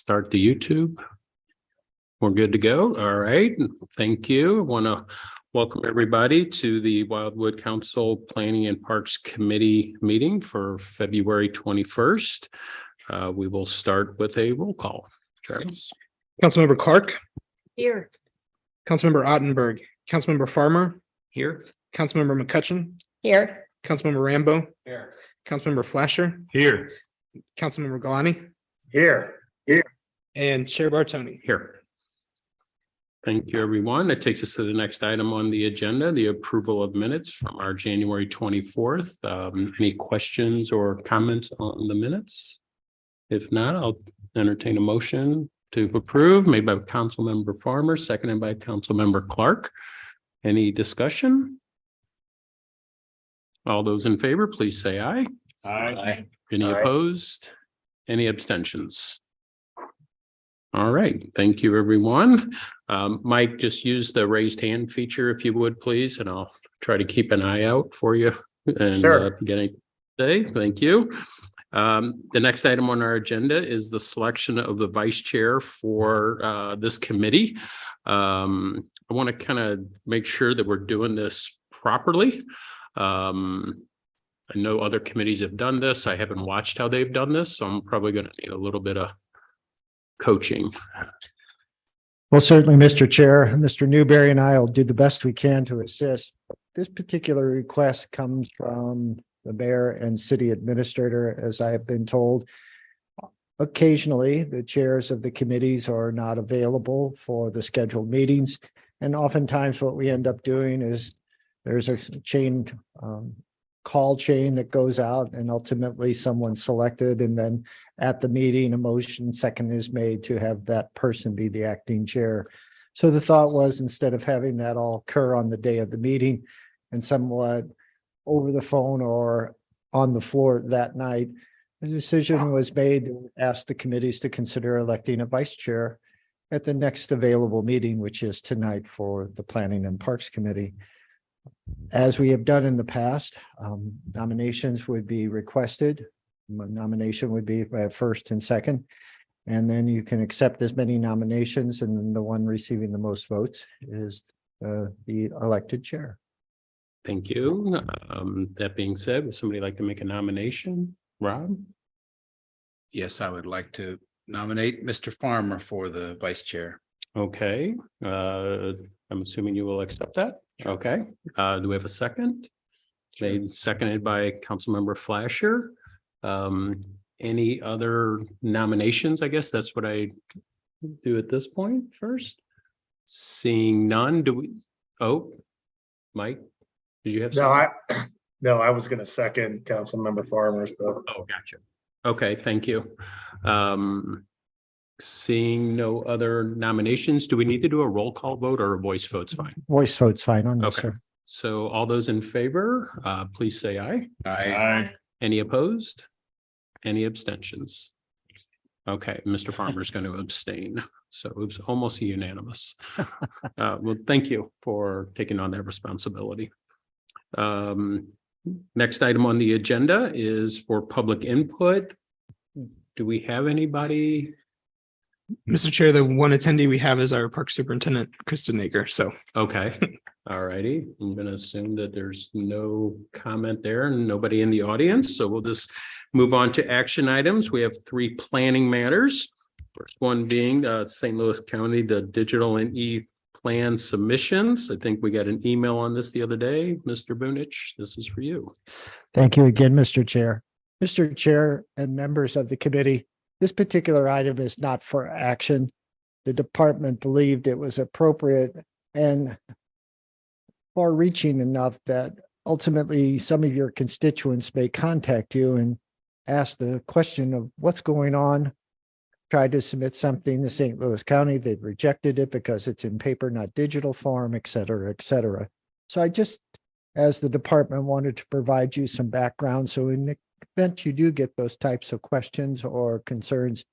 start the YouTube. We're good to go. All right. Thank you. I want to welcome everybody to the Wildwood Council Planning and Parks Committee meeting for February 21st. We will start with a roll call. Travis. Councilmember Clark. Here. Councilmember Ottenberg. Councilmember Farmer. Here. Councilmember McCutcheon. Here. Councilmember Rambo. Here. Councilmember Flasher. Here. Councilmember Galani. Here. And Chair Bartoni. Here. Thank you, everyone. That takes us to the next item on the agenda, the approval of minutes from our January 24th. Any questions or comments on the minutes? If not, I'll entertain a motion to approve, made by Councilmember Farmer, seconded by Councilmember Clark. Any discussion? All those in favor, please say aye. Aye. Any Aye. opposed? Any abstentions? All right, thank you, everyone. Mike, just use the raised hand feature if you would, please, and I'll try to keep an eye out for you. And Sure. if you get anything to say, thank you. The next item on our agenda is the selection of the vice chair for this committee. I want to kind of make sure that we're doing this properly. I know other committees have done this. I haven't watched how they've done this, so I'm probably going to need a little bit of coaching. Well, certainly, Mr. Chair, Mr. Newberry and I will do the best we can to assist. This particular request comes from the mayor and city administrator, as I have been told. Occasionally, the chairs of the committees are not available for the scheduled meetings. And oftentimes what we end up doing is there's a call chain that goes out and ultimately someone's selected, and then at the meeting, a motion second is made to have that person be the acting chair. So the thought was, instead of having that all occur on the day of the meeting and somewhat over the phone or on the floor that night, the decision was made to ask the committees to consider electing a vice chair at the next available meeting, which is tonight for the Planning and Parks Committee. As we have done in the past, nominations would be requested. Nomination would be by first and second, and then you can accept as many nominations, and then the one receiving the most votes is the elected chair. Thank you. That being said, would somebody like to make a nomination? Rob? Yes, I would like to nominate Mr. Farmer for the vice chair. Okay, I'm assuming you will accept that. Okay, do we have a second? Made seconded by Councilmember Flasher. Any other nominations? I guess that's what I do at this point first. Seeing none, do we? Oh, Mike, did you have? No, I was going to second Councilmember Farmer's vote. Oh, gotcha. Okay, thank you. Seeing no other nominations, do we need to do a roll call vote or a voice vote's fine? Voice vote's fine on this, Okay. sir. So all those in favor, please say aye. Aye. Any opposed? Any abstentions? Okay, Mr. Farmer's going to abstain. So it was almost unanimous. Well, thank you for taking on that responsibility. Next item on the agenda is for public input. Do we have anybody? Mr. Chair, the one attendee we have is our park superintendent, Kristen Nager. So Okay, all righty. I'm going to assume that there's no comment there and nobody in the audience. So we'll just move on to action items. We have 3 planning matters. First one being St. Louis County, the digital and e-plan submissions. I think we got an email on this the other day. Mr. Bunich, this is for you. Thank you again, Mr. Chair. Mr. Chair and members of the committee, this particular item is not for action. The department believed it was appropriate and far-reaching enough that ultimately some of your constituents may contact you and ask the question of what's going on. Tried to submit something to St. Louis County. They've rejected it because it's in paper, not digital form, et cetera, et cetera. So I just, as the department, wanted to provide you some background. So in the event you do get those types of questions or concerns,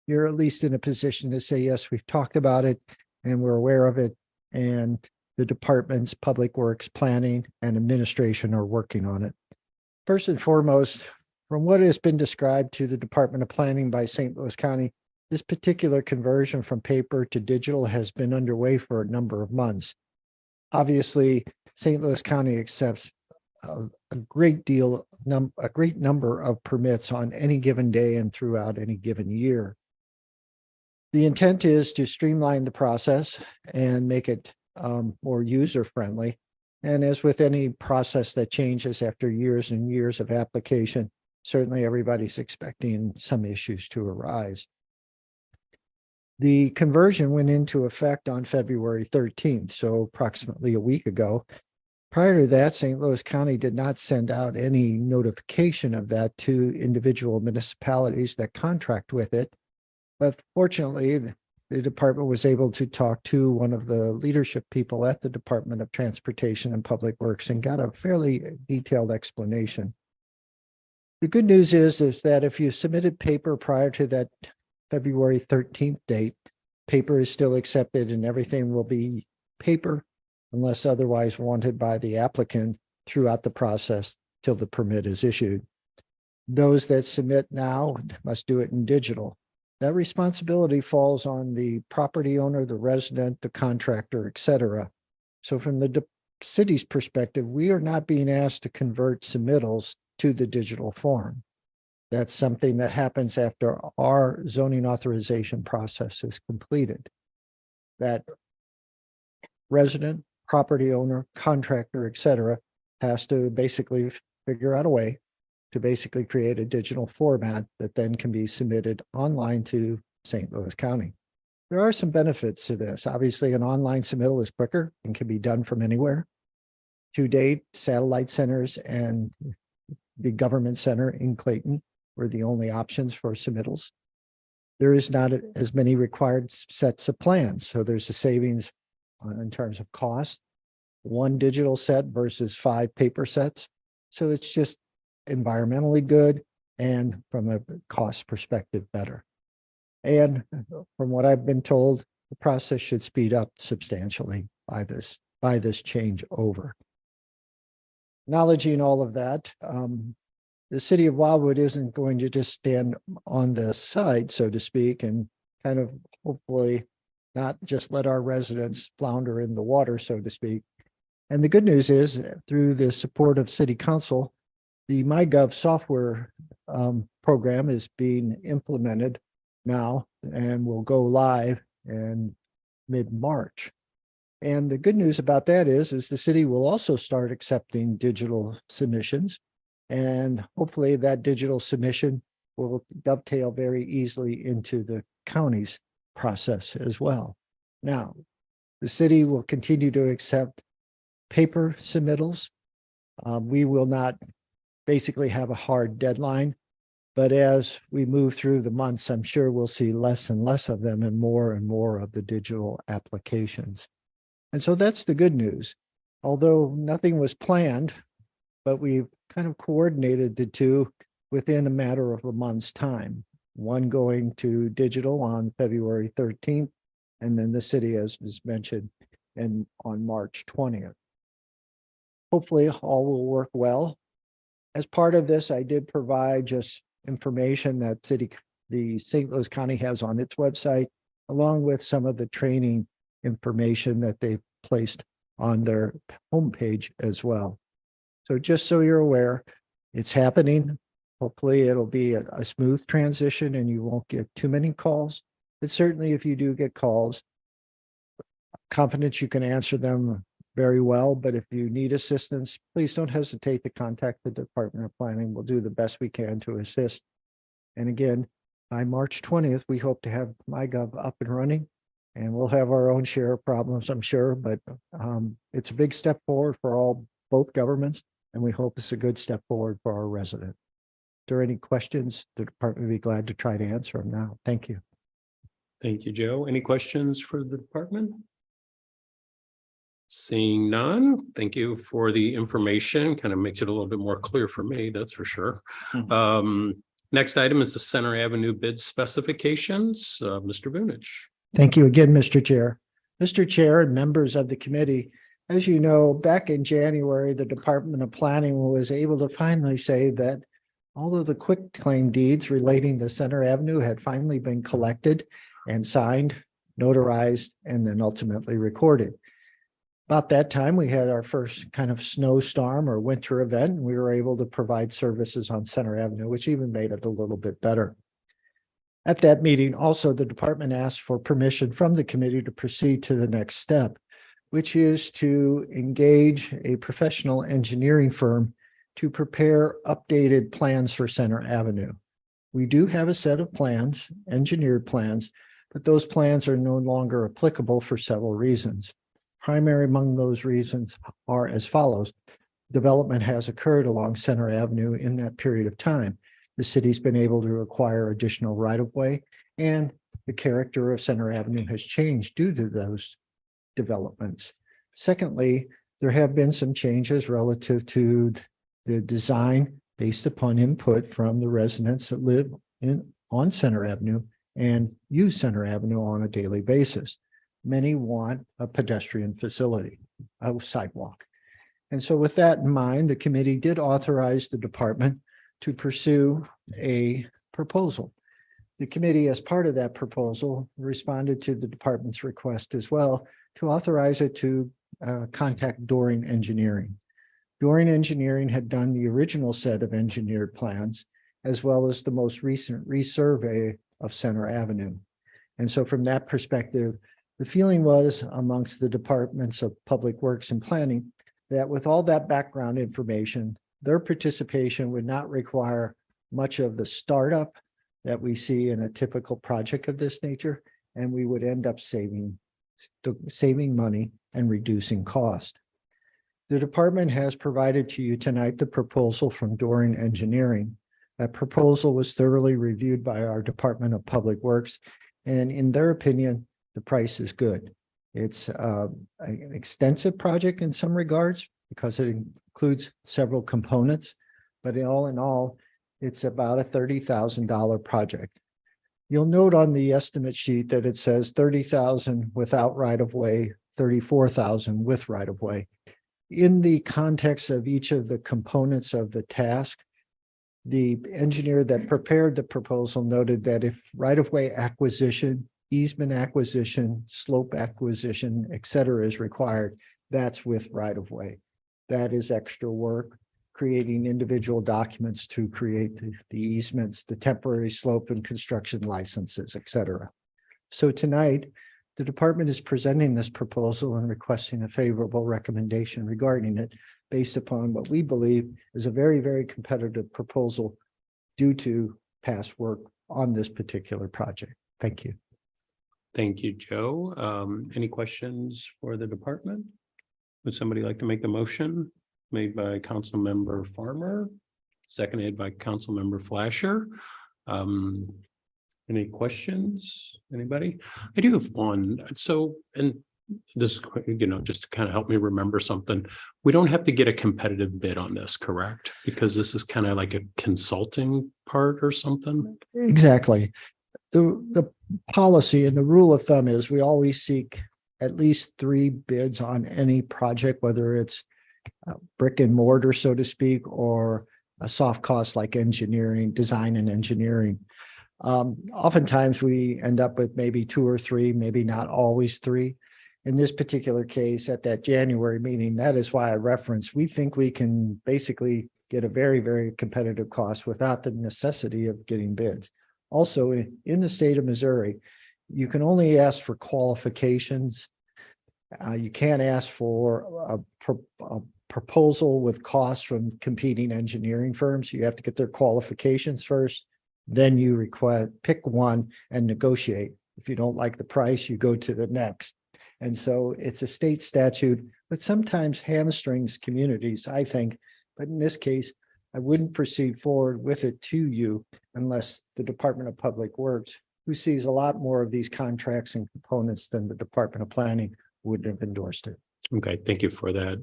you're at least in a position to say, yes, we've talked about it and we're aware of it. And the department's public works, planning, and administration are working on it. First and foremost, from what has been described to the Department of Planning by St. Louis County, This particular conversion from paper to digital has been underway for a number of months. Obviously, St. Louis County accepts a great number of permits on any given day and throughout any given year. The intent is to streamline the process and make it more user-friendly. And as with any process that changes after years and years of application, certainly everybody's expecting some issues to arise. The conversion went into effect on February 13th, so approximately a week ago. Prior to that, St. Louis County did not send out any notification of that to individual municipalities that contract with it. But fortunately, the department was able to talk to one of the leadership people at the Department of Transportation and Public Works and got a fairly detailed explanation. The good news is that if you submitted paper prior to that February 13th date, paper is still accepted and everything will be paper unless otherwise wanted by the applicant throughout the process till the permit is issued. Those that submit now must do it in digital. That responsibility falls on the property owner, the resident, the contractor, etc. So from the city's perspective, we are not being asked to convert submittals to the digital form. That's something that happens after our zoning authorization process is completed. That resident, property owner, contractor, etc., has to basically figure out a way to basically create a digital format that then can be submitted online to St. Louis County. There are some benefits to this. Obviously, an online submittal is quicker and can be done from anywhere. To date, satellite centers and the government center in Clayton were the only options for submittals. There is not as many required sets of plans, so there's a savings in terms of cost. One digital set versus 5 paper sets. So it's just environmentally good and from a cost perspective better. And from what I've been told, the process should speed up substantially by this change over. Acknowledging all of that, the city of Wildwood isn't going to just stand on the side, so to speak, and kind of hopefully not just let our residents flounder in the water, so to speak. And the good news is, through the support of City Council, the MyGov software program is being implemented now and will go live in mid-March. And the good news about that is the city will also start accepting digital submissions. And hopefully that digital submission will dovetail very easily into the county's process as well. Now, the city will continue to accept paper submittals. We will not basically have a hard deadline, but as we move through the months, I'm sure we'll see less and less of them and more of the digital applications. And so that's the good news. Although nothing was planned, but we've kind of coordinated the two within a matter of a month's time. One going to digital on February 13th, and then the city, as was mentioned, and on March 20th. Hopefully all will work well. As part of this, I did provide just information that the St. Louis County has on its website, along with some of the training information that they've placed on their homepage as well. So just so you're aware, it's happening. Hopefully it'll be a smooth transition and you won't get too many calls. But certainly if you do get calls, confident you can answer them very well. But if you need assistance, please don't hesitate to contact the Department of Planning. We'll do the best we can to assist. And again, by March 20th, we hope to have MyGov up and running, and we'll have our own share of problems, I'm sure, but it's a big step forward for both governments, and we hope it's a good step forward for our residents. If there are any questions, the department will be glad to try to answer them now. Thank you. Thank you, Joe. Any questions for the department? Seeing none, thank you for the information. Kind of makes it a little bit more clear for me, that's for sure. Next item is the Center Avenue bid specifications. Mr. Vunich. Thank you again, Mr. Chair. Mr. Chair and members of the committee, as you know, back in January, the Department of Planning was able to finally say that All of the quitclaim deeds relating to Center Avenue had finally been collected and signed, notarized, and then ultimately recorded. About that time, we had our first kind of snowstorm or winter event, and we were able to provide services on Center Avenue, which even made it a little bit better. At that meeting, also, the department asked for permission from the committee to proceed to the next step, which is to engage a professional engineering firm to prepare updated plans for Center Avenue. We do have a set of plans, engineered plans, but those plans are no longer applicable for several reasons. Primary among those reasons are as follows. Development has occurred along Center Avenue in that period of time. The city's been able to acquire additional right-of-way, and the character of Center Avenue has changed due to those developments. Secondly, there have been some changes relative to the design based upon input from the residents that live on Center Avenue and use Center Avenue on a daily basis. Many want a pedestrian facility, a sidewalk. And so with that in mind, the committee did authorize the department to pursue a proposal. The committee, as part of that proposal, responded to the department's request as well to authorize it to contact Doring Engineering. Doring Engineering had done the original set of engineered plans, as well as the most recent resurvey of Center Avenue. And so from that perspective, the feeling was amongst the departments of Public Works and Planning that with all that background information, their participation would not require much of the startup that we see in a typical project of this nature, and we would end up saving money and reducing cost. The department has provided to you tonight the proposal from Doring Engineering. That proposal was thoroughly reviewed by our Department of Public Works, and in their opinion, the price is good. It's an extensive project in some regards because it includes several components, but all in all, it's about a $30,000 project. You'll note on the estimate sheet that it says $30,000 without right-of-way, $34,000 with right-of-way. In the context of each of the components of the task, the engineer that prepared the proposal noted that if right-of-way acquisition, easement acquisition, slope acquisition, et cetera, is required, that's with right-of-way. That is extra work, creating individual documents to create the easements, the temporary slope and construction licenses, et cetera. So tonight, the department is presenting this proposal and requesting a favorable recommendation regarding it based upon what we believe is a very, very competitive proposal due to past work on this particular project. Thank you. Thank you, Joe. Any questions for the department? Would somebody like to make the motion? Made by Council Member Farmer, seconded by Council Member Flasher. Any questions? Anybody? I do have one. So, and this, just to kind of help me remember something, we don't have to get a competitive bid on this, correct? Because this is kind of like a consulting part or something. Exactly. The policy and the rule of thumb is we always seek at least 3 bids on any project, whether it's brick and mortar, so to speak, or a soft cost like engineering, design and engineering. Oftentimes we end up with maybe 2 or 3, maybe not always 3. In this particular case, at that January meeting, that is why I referenced, we think we can basically get a very, very competitive cost without the necessity of getting bids. Also, in the state of Missouri, you can only ask for qualifications. You can't ask for a proposal with costs from competing engineering firms. You have to get their qualifications first. Then you pick one and negotiate. If you don't like the price, you go to the next. And so it's a state statute, but sometimes hamstrings communities, I think. But in this case, I wouldn't proceed forward with it to you unless the Department of Public Works, who sees a lot more of these contracts and components than the Department of Planning, would have endorsed it. Okay, thank you for that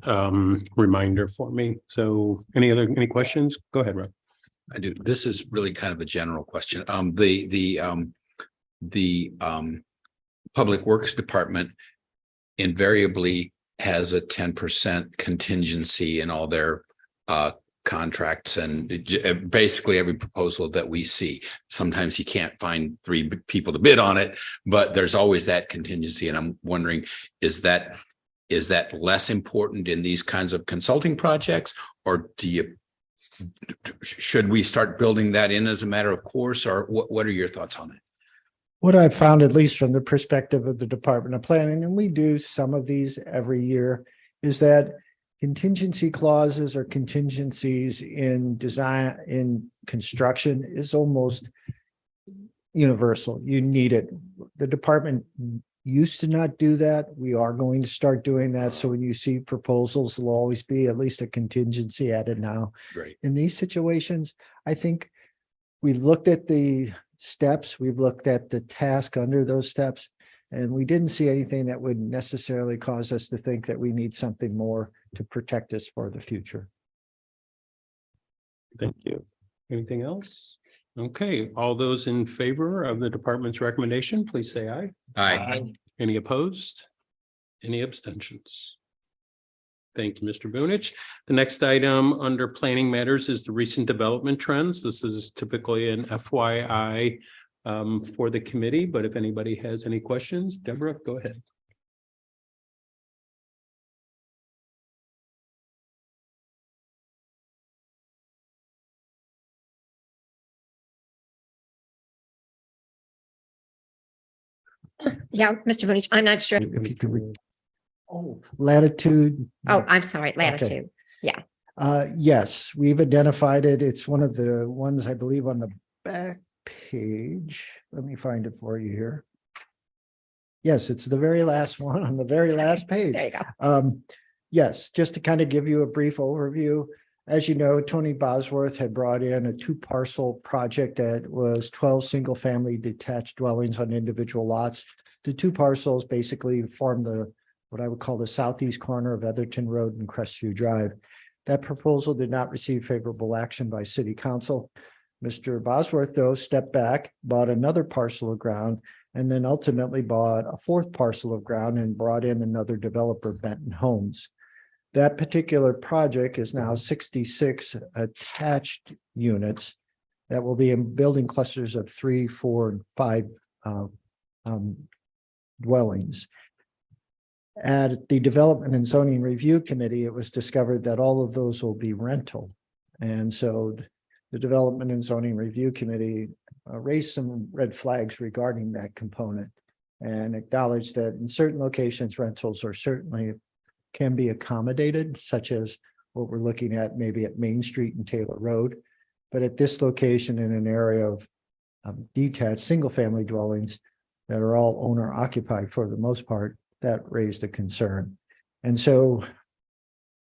reminder for me. So any questions? Go ahead, Rob. I do. This is really kind of a general question. The Public Works Department invariably has a 10% contingency in all their contracts and basically every proposal that we see. Sometimes you can't find three people to bid on it, but there's always that contingency. And I'm wondering, is that less important in these kinds of consulting projects, or should we start building that in as a matter of course, or what are your thoughts on that? What I've found, at least from the perspective of the Department of Planning, and we do some of these every year, is that contingency clauses or contingencies in design, in construction is almost universal. You need it. The department used to not do that. We are going to start doing that. So when you see proposals, there'll always be at least a contingency added now. Great. In these situations, I think we looked at the steps, we've looked at the task under those steps, and we didn't see anything that would necessarily cause us to think that we need something more to protect us for the future. Thank you. Anything else? Okay, all those in favor of the department's recommendation, please say aye. Aye. Any opposed? Any abstentions? Thank you, Mr. Bunich. The next item under planning matters is the recent development trends. This is typically an FYI for the committee, but if anybody has any questions, Deborah, go ahead. Yeah, Mr. Bunich, I'm not sure. If you could latitude. Oh, I'm sorry, latitude. Yes, we've identified it. It's one of the ones, I believe, on the back page. Let me find it for you here. Yes, it's the very last one on the very last page. There you go. Yes, just to kind of give you a brief overview. As you know, Tony Bosworth had brought in a 2-parcel project that was 12 single-family detached dwellings on individual lots. The 2 parcels basically form what I would call the southeast corner of Etherton Road and Crestview Drive. That proposal did not receive favorable action by City Council. Mr. Bosworth, though, stepped back, bought another parcel of ground, and then ultimately bought a 4th parcel of ground and brought in another developer, Benton Homes. That particular project is now 66 attached units that will be in building clusters of 3, 4, and 5 dwellings. At the Development and Zoning Review Committee, it was discovered that all of those will be rental. And so the Development and Zoning Review Committee raised some red flags regarding that component and acknowledged that in certain locations, rentals are certainly can be accommodated, such as what we're looking at maybe at Main Street and Taylor Road. But at this location in an area of detached single-family dwellings that are all owner occupied for the most part, that raised a concern. And so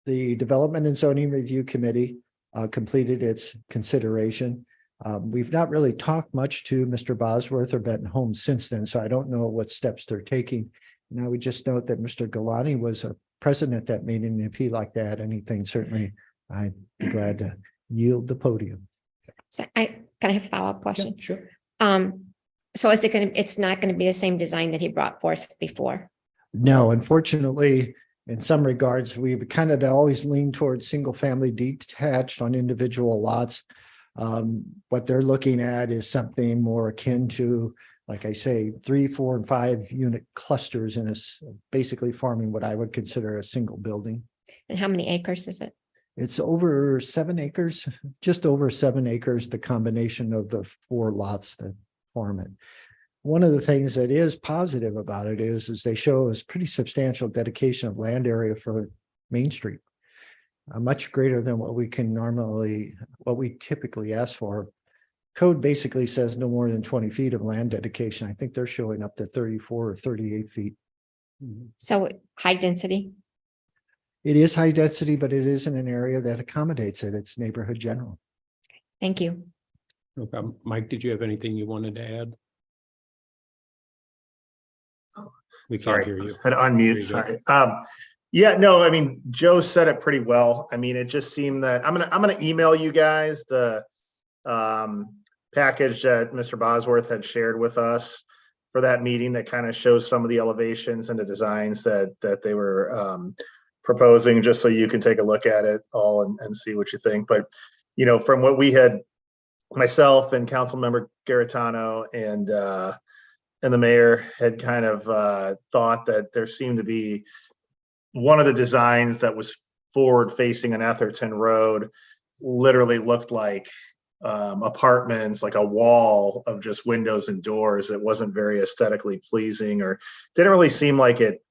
the Development and Zoning Review Committee completed its consideration. We've not really talked much to Mr. Bosworth or Benton Homes since then, so I don't know what steps they're taking. And I would just note that Mr. Galani was present at that meeting. If he'd like to add anything, certainly I'd be glad to yield the podium. So can I have a follow-up question? Yeah, sure. So it's not going to be the same design that he brought forth before? No, unfortunately, in some regards, we've kind of always leaned towards single family detached on individual lots. What they're looking at is something more akin to, like I say, 3, 4, and 5 unit clusters in basically forming what I would consider a single building. And how many acres is it? It's over 7 acres, just over 7 acres, the combination of the 4 lots that form it. One of the things that is positive about it is they show us pretty substantial dedication of land area for Main Street, much greater than what we typically ask for. Code basically says no more than 20 feet of land dedication. I think they're showing up to 34 or 38 feet. So high density? It is high density, but it is in an area that accommodates it. It's neighborhood general. Thank you. No problem. Mike, did you have anything you wanted to add? We can't Sorry, hear you. had to There unmute, you go. sorry. Yeah, no, I mean, Joe said it pretty well. I mean, it just seemed that I'm gonna email you guys the package that Mr. Bosworth had shared with us for that meeting that kind of shows some of the elevations and the designs that they were proposing, just so you can take a look at it all and see what you think. But, you know, from what we had, myself and Councilmember Garitano and the mayor had kind of thought that there seemed to be one of the designs that was forward facing on Atherton Road literally looked like apartments, like a wall of just windows and doors. It wasn't very aesthetically pleasing, or didn't really seem like it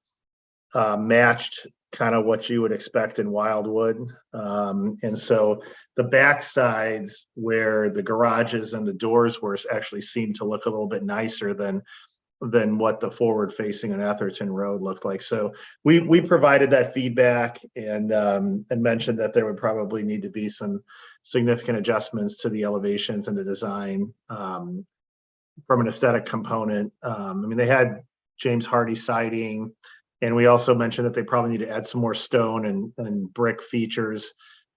matched kind of what you would expect in Wildwood. And so the back sides where the garages and the doors were actually seemed to look a little bit nicer than what the forward facing on Atherton Road looked like. So we provided that feedback and mentioned that there would probably need to be some significant adjustments to the elevations and the design from an aesthetic component. I mean, they had James Hardy siding, and we also mentioned that they probably need to add some more stone and brick features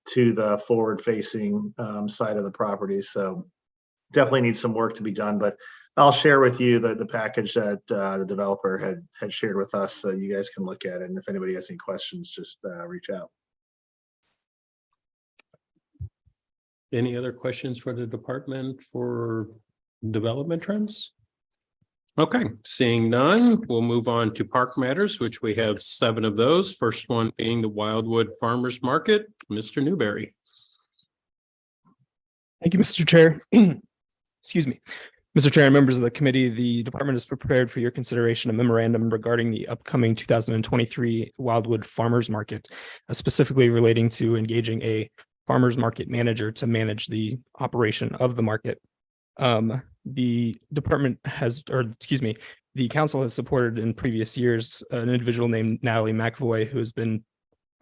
to the forward facing side of the property. So definitely needs some work to be done, but I'll share with you the package that the developer had shared with us, so you guys can look at it. And if anybody has any questions, just reach out. Any other questions for the department for development trends? Okay, seeing none, we'll move on to park matters, which we have 7 of those. First one being the Wildwood Farmers Market. Mr. Newberry. Thank you, Mr. Chair. Excuse me. Mr. Chair and members of the committee, the department has prepared for your consideration a memorandum regarding the upcoming 2023 Wildwood Farmers Market, specifically relating to engaging a farmers market manager to manage the operation of the market. The department has, or excuse me, the council has supported in previous years an individual named Natalie McAvoy, who has been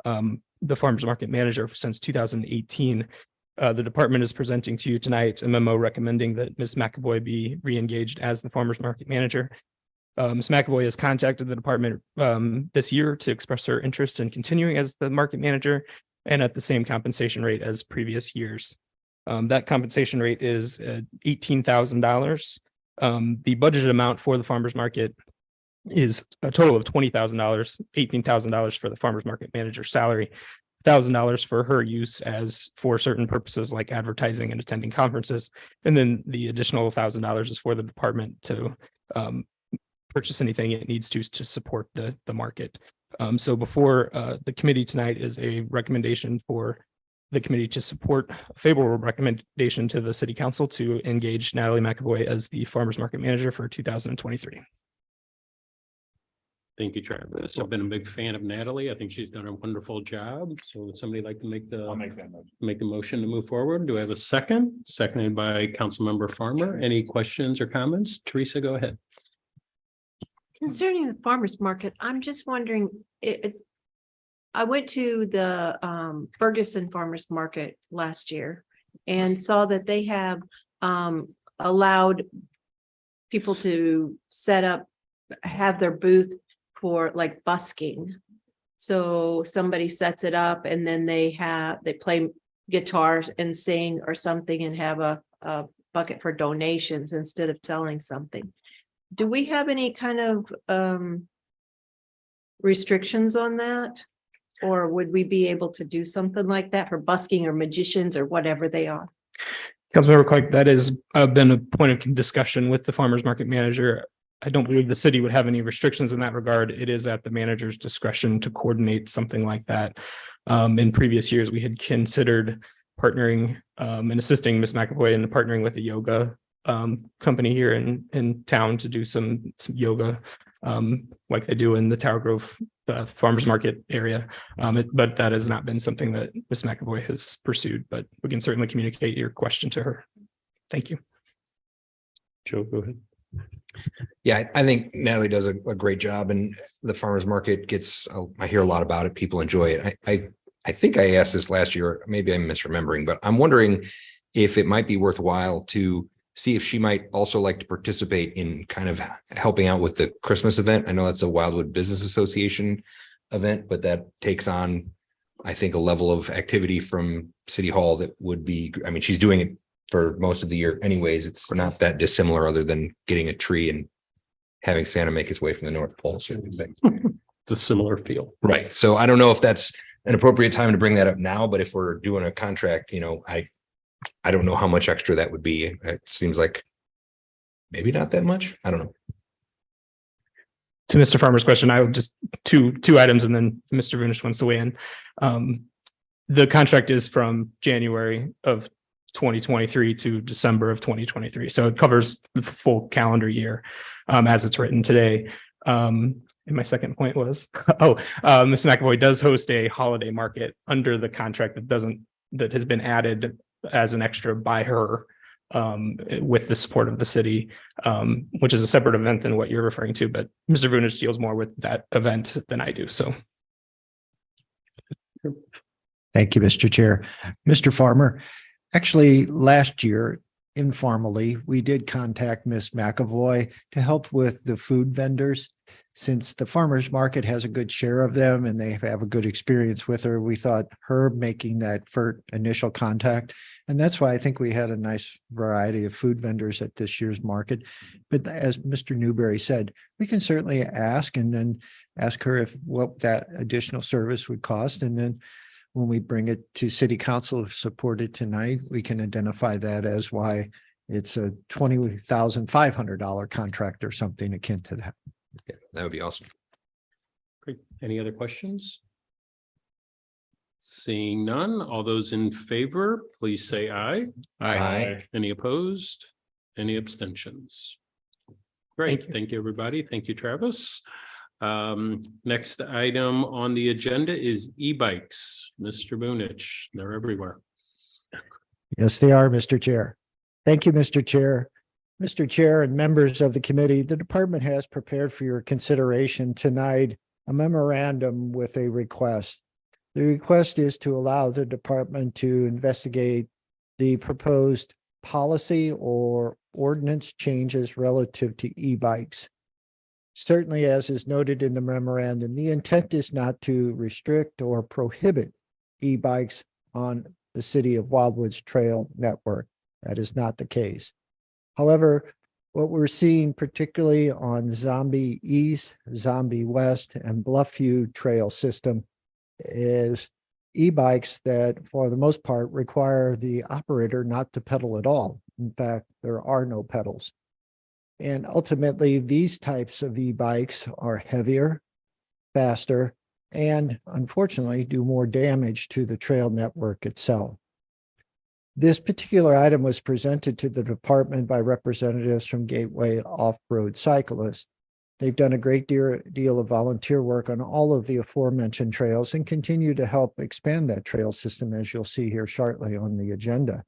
the farmers market manager since 2018. The department is presenting to you tonight a memo recommending that Ms. McAvoy be re-engaged as the farmers market manager. Ms. McAvoy has contacted the department this year to express her interest in continuing as the market manager and at the same compensation rate as previous years. That compensation rate is $18,000. The budgeted amount for the farmers market is a total of $20,000, $18,000 for the farmers market manager salary, $1,000 for her use as for certain purposes like advertising and attending conferences. And then the additional $1,000 is for the department to purchase anything it needs to support the market. So before the committee tonight is a recommendation for the committee to support a favorable recommendation to the city council to engage Natalie McAvoy as the farmers market manager for 2023. Thank you, Travis. I've been a big fan of Natalie. I think she's done a wonderful job. So would somebody like to make the motion to move forward? Do I have a second? Seconded by Councilmember Farmer. Any questions or comments? Teresa, go ahead. Concerning the farmers market, I'm just wondering, I went to the Ferguson Farmers Market last year and saw that they have allowed people to have their booth for like busking. So somebody sets it up and then they play guitars and sing or something and have a bucket for donations instead of selling something. Do we have any kind of restrictions on that? Or would we be able to do something like that for busking or magicians or whatever they are? Councilmember Clark, that has been a point of discussion with the farmers market manager. I don't believe the city would have any restrictions in that regard. It is at the manager's discretion to coordinate something like that. In previous years, we had considered partnering and assisting Ms. McAvoy in partnering with a yoga company here in town to do some yoga like they do in the Tower Grove farmers market area. But that has not been something that Ms. McAvoy has pursued, but we can certainly communicate your question to her. Thank you. Joe, go ahead. Yeah, I think Natalie does a great job, and the farmers market gets, I hear a lot about it. People enjoy it. I think I asked this last year, maybe I'm misremembering, but I'm wondering if it might be worthwhile to see if she might also like to participate in kind of helping out with the Christmas event. I know that's a Wildwood Business Association event, but that takes on, I think, a level of activity from City Hall that would be, I mean, she's doing it for most of the year anyways. It's not that dissimilar other than getting a tree and having Santa make its way from the North Pole. Sort of thing. It's a similar feel. Right. So I don't know if that's an appropriate time to bring that up now, but if we're doing a contract, I don't know how much extra that would be. It seems like maybe not that much. I don't know. To Mr. Farmer's question, I would just two items and then Mr. Vunish wants to weigh in. The contract is from January of 2023 to December of 2023. So it covers the full calendar year as it's written today. And my second point was, Mr. McAvoy does host a holiday market under the contract that has been added as an extra by her with the support of the city, which is a separate event than what you're referring to, but Mr. Vunish deals more with that event than I do. So. Thank you, Mr. Chair. Mr. Farmer, actually, last year, informally, we did contact Ms. McAvoy to help with the food vendors. Since the farmers market has a good share of them and they have a good experience with her, we thought her making that initial contact. And that's why I think we had a nice variety of food vendors at this year's market. But as Mr. Newberry said, we can certainly ask and then ask her what that additional service would cost. And then when we bring it to City Council to support it tonight, we can identify that as why it's a $20,500 contract or something akin to that. Okay, that would be awesome. Great. Any other questions? Seeing none, all those in favor, please say aye. Aye. Any opposed? Any abstentions? Great. Thank you, everybody. Thank you, Travis. Next item on the agenda is e-bikes. Mr. Bunich, they're everywhere. Yes, they are, Mr. Chair. Thank you, Mr. Chair. Mr. Chair and members of the committee, the department has prepared for your consideration tonight a memorandum with a request. The request is to allow the department to investigate the proposed policy or ordinance changes relative to e-bikes. Certainly, as is noted in the memorandum, the intent is not to restrict or prohibit e-bikes on the City of Wildwood's trail network. That is not the case. However, what we're seeing particularly on Zombie East, Zombie West, and Bluffview trail system is e-bikes that, for the most part, require the operator not to pedal at all. In fact, there are no pedals. And ultimately, these types of e-bikes are heavier, faster, and unfortunately do more damage to the trail network itself. This particular item was presented to the department by representatives from Gateway Off-Road Cyclists. They've done a great deal of volunteer work on all of the aforementioned trails and continue to help expand that trail system, as you'll see here shortly on the agenda.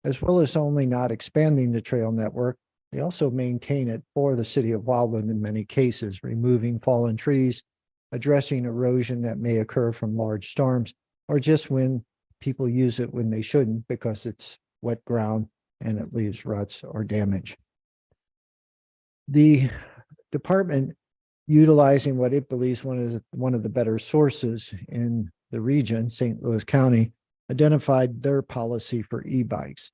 As well as only not expanding the trail network, they also maintain it for the City of Wildwood in many cases, removing fallen trees, addressing erosion that may occur from large storms, or just when people use it when they shouldn't because it's wet ground and it leaves ruts or damage. The department, utilizing what it believes one of the better sources in the region, St. Louis County, identified their policy for e-bikes.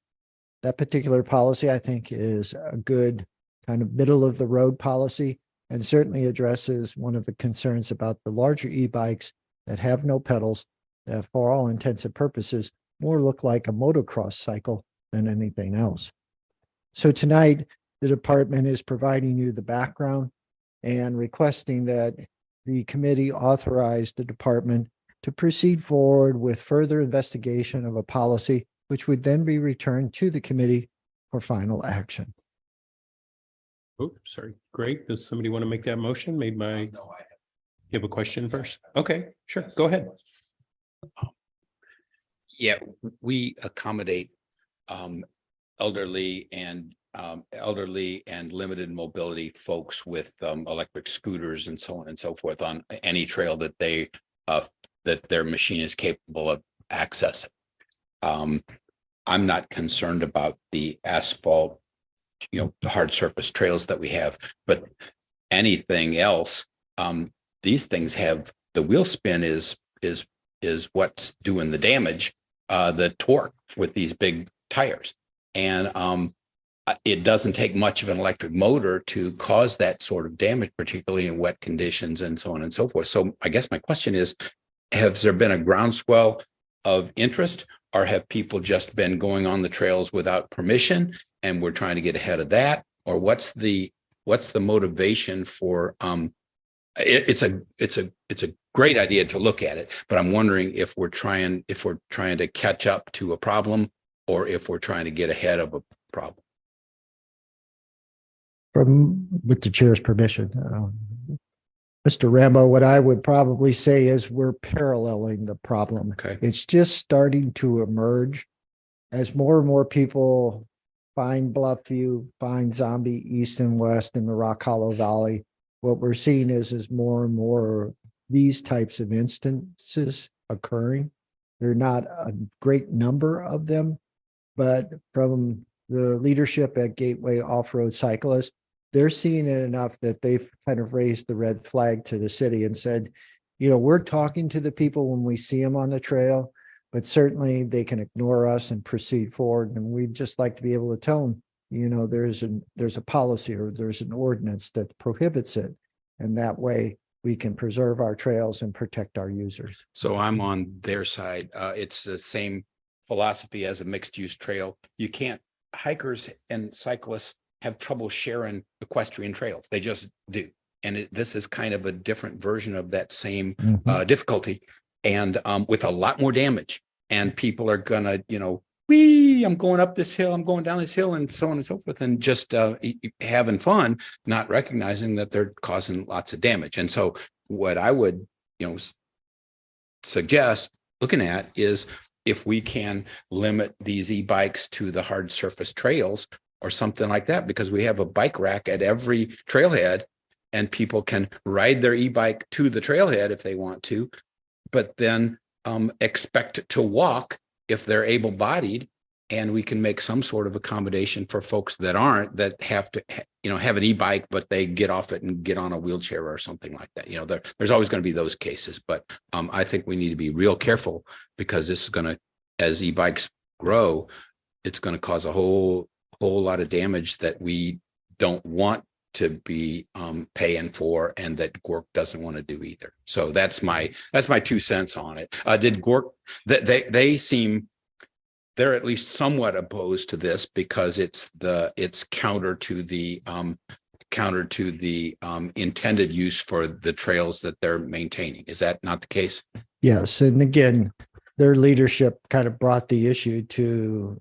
That particular policy, I think, is a good kind of middle of the road policy and certainly addresses one of the concerns about the larger e-bikes that have no pedals, that for all intents and purposes, more look like a motocross cycle than anything else. So tonight, the department is providing you the background and requesting that the committee authorize the department to proceed forward with further investigation of a policy, which would then be returned to the committee for final action. Oh, sorry. Great. Does somebody want to make that motion made by? You have a question first? Okay, sure. Go ahead. Yeah, we accommodate elderly and limited mobility folks with electric scooters and so on and so forth on any trail that that their machine is capable of accessing. I'm not concerned about the asphalt, the hard surface trails that we have, but anything else, these things have the wheel spin is what's doing the damage, the torque with these big tires. And it doesn't take much of an electric motor to cause that sort of damage, particularly in wet conditions and so on and so forth. So I guess my question is, has there been a groundswell of interest, or have people just been going on the trails without permission and we're trying to get ahead of that? Or what's the motivation for, it's a great idea to look at it, but I'm wondering if we're trying to catch up to a problem or if we're trying to get ahead of a problem. With the chair's permission, Mr. Rambo, what I would probably say is we're paralleling the problem. Okay. It's just starting to emerge as more and more people find Bluffview, find Zombie East and West in the Rock Hollow Valley. What we're seeing is more and more these types of instances occurring. There are not a great number of them, but from the leadership at Gateway Off-Road Cyclists, they're seeing it enough that they've kind of raised the red flag to the city and said, you know, we're talking to the people when we see them on the trail, but certainly they can ignore us and proceed forward. And we'd just like to be able to tell them, you know, there's a policy or there's an ordinance that prohibits it. And that way we can preserve our trails and protect our users. So I'm on their side. It's the same philosophy as a mixed use trail. You can't, hikers and cyclists have trouble sharing equestrian trails. They just do. And this is kind of a different version of that same difficulty, and with a lot more damage. And people are gonna, you know, I'm going up this hill, I'm going down this hill, and so on and so forth, and just having fun, not recognizing that they're causing lots of damage. And so what I would, you know, suggest looking at is if we can limit these e-bikes to the hard surface trails or something like that, because we have a bike rack at every trailhead and people can ride their e-bike to the trailhead if they want to, but then expect to walk if they're able-bodied, and we can make some sort of accommodation for folks that aren't, that have to, you know, have an e-bike, but they get off it and get on a wheelchair or something like that. You know, there's always going to be those cases, but I think we need to be real careful, because this is going to, as e-bikes grow, it's going to cause a whole lot of damage that we don't want to be paying for, and that GORC doesn't want to do either. So that's my 2 cents on it. Did GORC, they're at least somewhat opposed to this because it's counter to the intended use for the trails that they're maintaining. Is that not the case? Yes, and again, their leadership kind of brought the issue to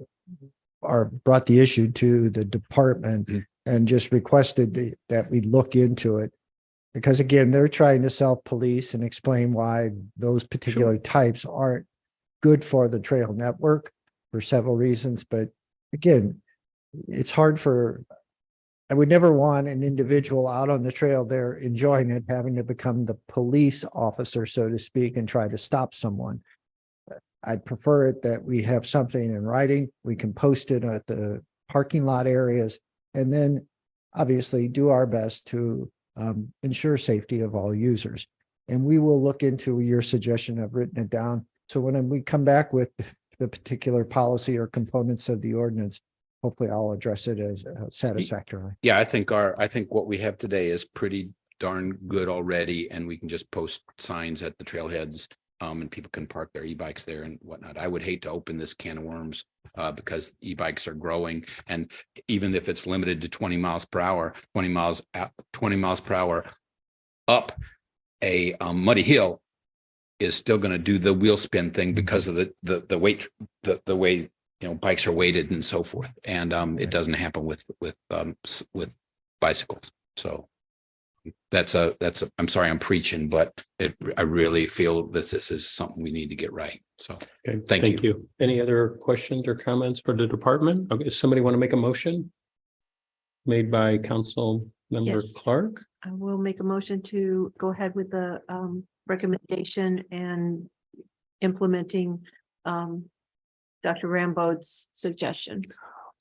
the department and just requested that we look into it, because again, they're trying to self-police and explain why those particular types aren't good for the trail network for several reasons. But again, it's hard I would never want an individual out on the trail there enjoying it, having to become the police officer, so to speak, and try to stop someone. I'd prefer it that we have something in writing. We can post it at the parking lot areas, and then obviously do our best to ensure safety of all users. And we will look into your suggestion of written it down. So when we come back with the particular policy or components of the ordinance, hopefully I'll address it as satisfactorily. Yeah, I think what we have today is pretty darn good already, and we can just post signs at the trailheads, and people can park their e-bikes there and whatnot. I would hate to open this can of worms because e-bikes are growing, and even if it's limited to 20 miles per hour, 20 miles per hour up a muddy hill is still going to do the wheel spin thing because of the weight, the way, you know, bikes are weighted and so forth. And it doesn't happen with bicycles. So I'm sorry, I'm preaching, but I really feel that this is something we need to get right. So Okay, thank you. Any other questions or comments for the department? Okay, does somebody want to make a motion? Made by Council Member Yes. Clark. I will make a motion to go ahead with the recommendation and implementing Dr. Rambo's suggestion.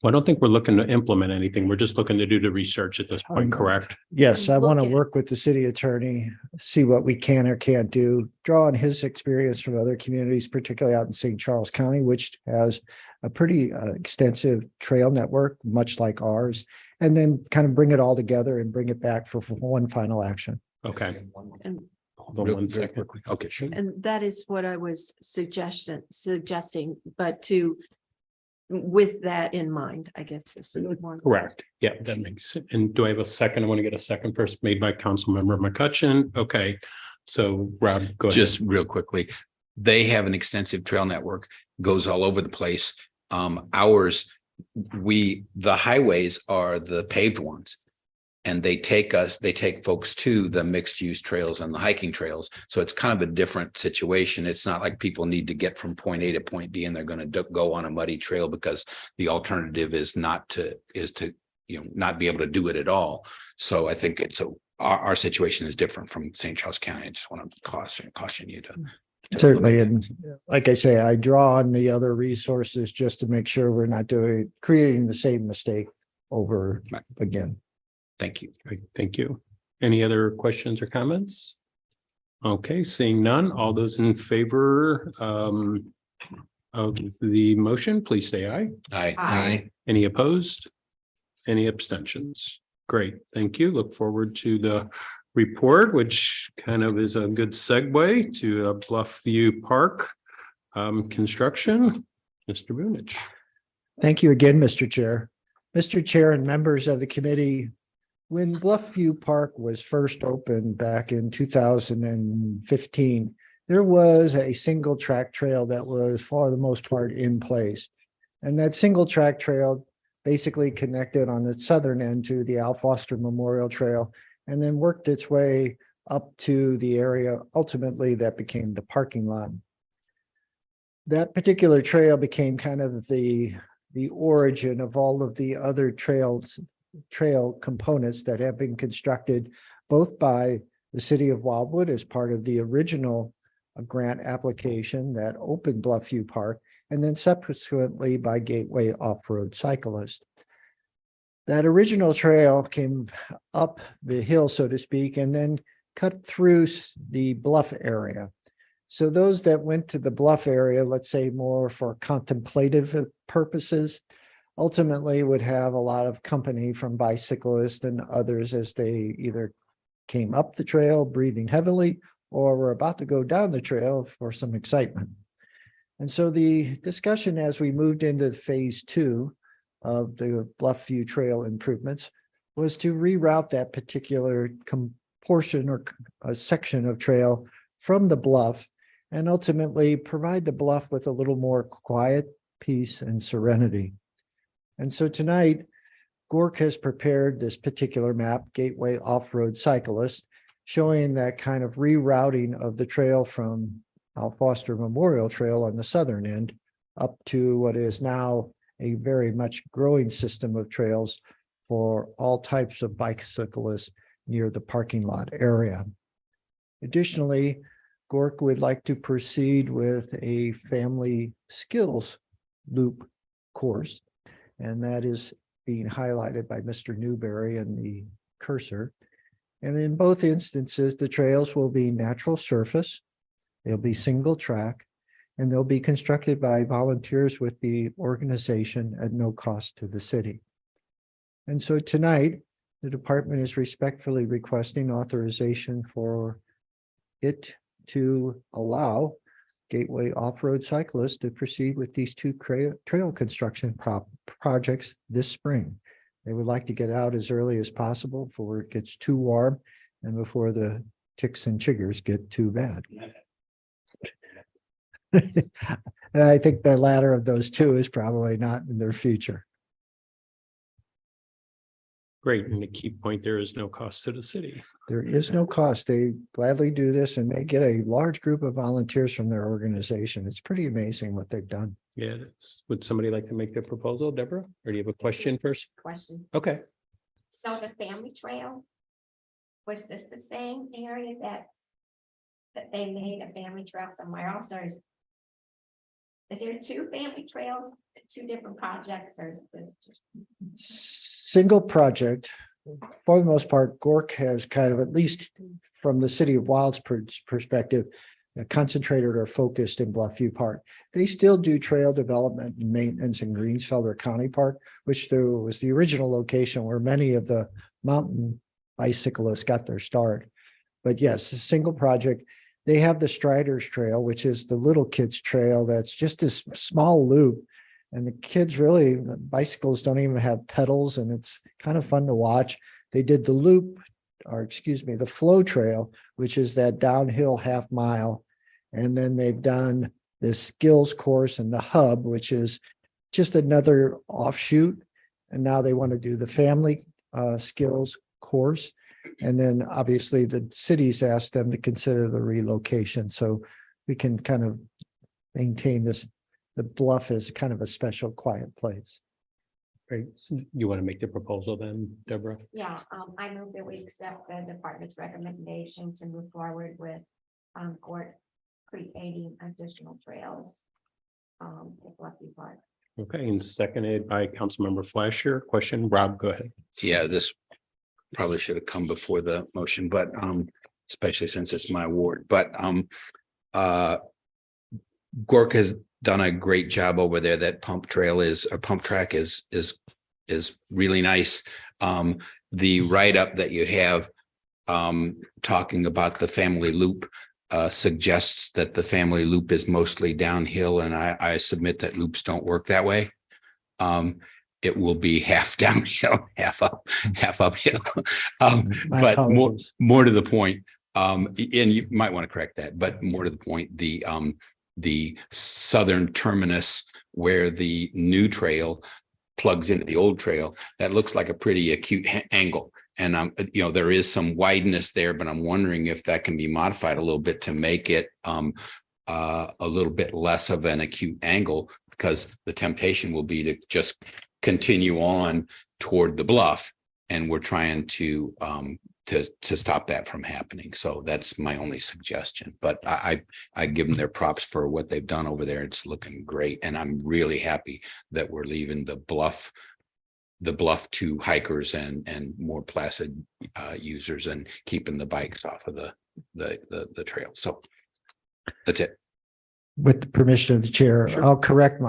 Well, I don't think we're looking to implement anything. We're just looking to do the research at this point, correct? Yes, I want to Look at- work with the city attorney see what we can or can't do, draw on his experience from other communities, particularly out in St. Charles County, which has a pretty extensive trail network, much like ours, and then kind of bring it all together and bring it back for one final action. Okay, And, hold on Real- one very second. quickly. Okay, sure. and that is what I was suggesting, but to, with that in mind, I guess is more. Correct. Yeah, that makes sense. And do I have a second? I want to get a second first made by Councilmember McCutcheon. Okay. So Rob, go ahead. Just real quickly, they have an extensive trail network, goes all over the place. Ours, the highways are the paved ones. And they take folks to the mixed use trails and the hiking trails. So it's kind of a different situation. It's not like people need to get from point A to point B and they're going to go on a muddy trail because the alternative is to not be able to do it at all. So I think our situation is different from St. Charles County. I just want to caution you to. Certainly, and like I say, I draw on the other resources just to make sure we're not creating the same mistake over again. Thank you. Great, thank you. Any other questions or comments? Okay, seeing none, all those in favor of the motion, please say aye. Aye. Any opposed? Any abstentions? Great, thank you. Look forward to the report, which kind of is a good segue to Bluffview Park construction. Mr. Bunich. Thank you again, Mr. Chair. Mr. Chair and members of the committee, when Bluffview Park was first opened back in 2015, there was a single track trail that was for the most part in place. And that single track trail basically connected on the southern end to the Al Foster Memorial Trail and then worked its way up to the area ultimately that became the parking lot. That particular trail became kind of the origin of all of the other trail components that have been constructed both by the city of Wildwood as part of the original grant application that opened Bluffview Park, and then subsequently by Gateway Off-Road Cyclist. That original trail came up the hill, so to speak, and then cut through the bluff area. So those that went to the bluff area, let's say more for contemplative purposes, ultimately would have a lot of company from bicyclists and others as they either came up the trail breathing heavily or were about to go down the trail for some excitement. And so the discussion as we moved into phase 2 of the Bluffview Trail improvements was to reroute that particular portion or a section of trail from the bluff and ultimately provide the bluff with a little more quiet, peace, and serenity. And so tonight, Gork has prepared this particular map, Gateway Off-Road Cyclist, showing that kind of rerouting of the trail from Al Foster Memorial Trail on the southern end up to what is now a very much growing system of trails for all types of bicyclists near the parking lot area. Additionally, Gork would like to proceed with a family skills loop course, and that is being highlighted by Mr. Newberry in the cursor. And in both instances, the trails will be natural surface, they'll be single track, and they'll be constructed by volunteers with the organization at no cost to the city. And so tonight, the department is respectfully requesting authorization for it to allow Gateway Off-Road Cyclists to proceed with these two trail construction projects this spring. They would like to get out as early as possible before it gets too warm and before the ticks and chiggers get too bad. And I think the latter of those two is probably not in their future. Great. And the key point there is no cost to the city. There is no cost. They gladly do this and they get a large group of volunteers from their organization. It's pretty amazing what they've done. Yeah, it is. Would somebody like to make the proposal, Deborah? Or do you have a question first? Question. Okay. So the family trail, was this the same area that they made a family trail somewhere else, or is there two family trails, two different projects, or is this just? Single project for the most part, Gork has kind of, at least from the city of Wild's perspective, concentrated or focused in Bluffview Park. They still do trail development and maintenance in Greensfelder County Park, which there was the original location where many of the mountain bicyclists got their start. But yes, a single project. They have the Striders Trail, which is the little kids trail. That's just this small loop. And the kids really, the bicycles don't even have pedals, and it's kind of fun to watch. They did the loop, or excuse me, the flow trail, which is that downhill half mile. And then they've done the skills course and the hub, which is just another offshoot. And now they want to do the family skills course. And then obviously the city's asked them to consider the relocation. So we can kind of maintain this. The Bluff is kind of a special quiet place. Great. You want to make the proposal then, Deborah? Yeah, I move that we accept the department's recommendation to move forward with court creating additional trails at Bluffview Park. Okay, and seconded by Councilmember Fleischer. Question, Rob, go ahead. Yeah, this probably should have come before the motion, but especially since it's my ward, but Gork has done a great job over there. That pump track is really nice. The write-up that you have talking about the family loop suggests that the family loop is mostly downhill, and I submit that loops don't work that way. It will be half downhill, half uphill. My But apologies. more to the point, and you might want to correct that, but more to the point, the southern terminus where the new trail plugs into the old trail, that looks like a pretty acute angle. And there is some wideness there, but I'm wondering if that can be modified a little bit to make it a little bit less of an acute angle, because the temptation will be to just continue on toward the bluff, and we're trying to stop that from happening. So that's my only suggestion. But I give them their props for what they've done over there. It's looking great, and I'm really happy that we're leaving the bluff to hikers and more placid users, and keeping the bikes off of the trail. So that's it. With the permission of the chair, Sure. I'll correct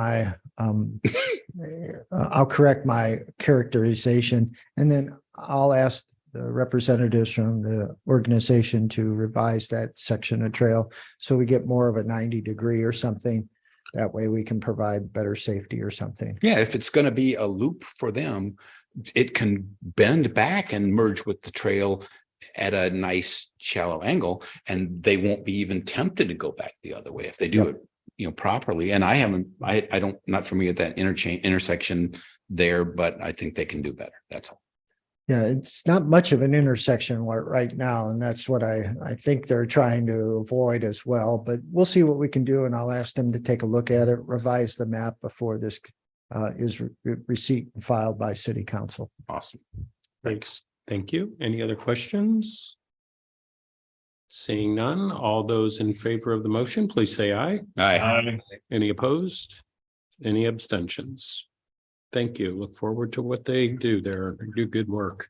my characterization, and then I'll ask the representatives from the organization to revise that section of trail so we get more of a 90-degree or something. That way we can provide better safety or something. Yeah, if it's going to be a loop for them, it can bend back and merge with the trail at a nice shallow angle, and they won't be even tempted to go back the other way if they do it, properly. And not familiar with that intersection there, but I think they can do better. That's all. Yeah, it's not much of an intersection right now, and that's what I think they're trying to avoid as well. But we'll see what we can do, and I'll ask them to take a look at it, revise the map before this is received and filed by City Council. Awesome. Thanks. Thank you. Any other questions? Seeing none, all those in favor of the motion, please say aye. Aye. Any opposed? Any abstentions? Thank you. Look forward to what they do there. They do good work.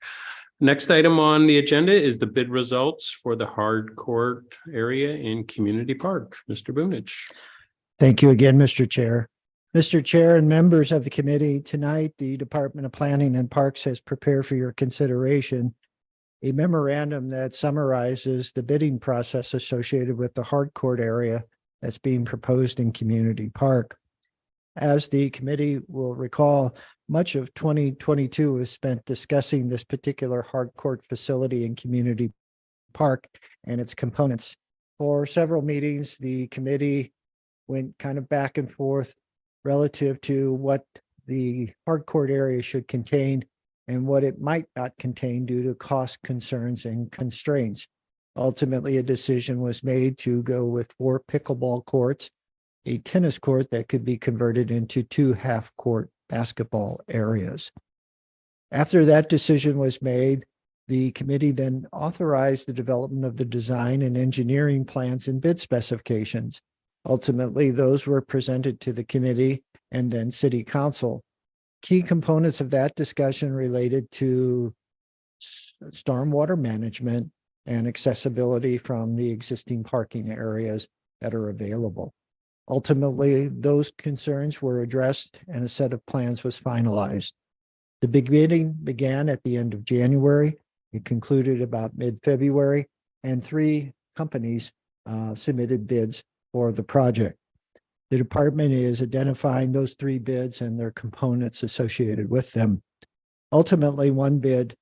Next item on the agenda is the bid results for the hard court area in Community Park. Mr. Boonich. Thank you again, Mr. Chair. Mr. Chair and members of the committee, tonight, the Department of Planning and Parks has prepared for your consideration a memorandum that summarizes the bidding process associated with the hard court area that's being proposed in Community Park. As the committee will recall, much of 2022 was spent discussing this particular hard court facility in Community Park and its components. For several meetings, the committee went kind of back and forth relative to what the hard court area should contain and what it might not contain due to cost concerns and constraints. Ultimately, a decision was made to go with 4 pickleball courts, a tennis court that could be converted into 2 half-court basketball areas. After that decision was made, the committee then authorized the development of the design and engineering plans and bid specifications. Ultimately, those were presented to the committee and then City Council. Key components of that discussion related to stormwater management, and accessibility from the existing parking areas that are available. Ultimately, those concerns were addressed and a set of plans was finalized. The bidding began at the end of January. It concluded about mid-February, and 3 companies submitted bids for the project. The department is identifying those 3 bids and their components associated with them. Ultimately, one bid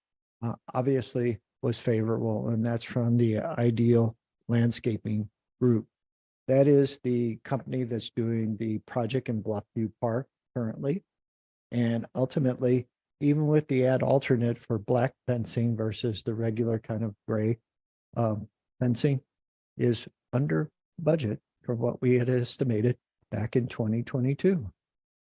obviously was favorable, and that's from the Ideal Landscaping Group. That is the company that's doing the project in Bluffview Park currently. And ultimately, even with the add alternate for black fencing versus the regular kind of gray fencing, is under budget for what we had estimated back in 2022.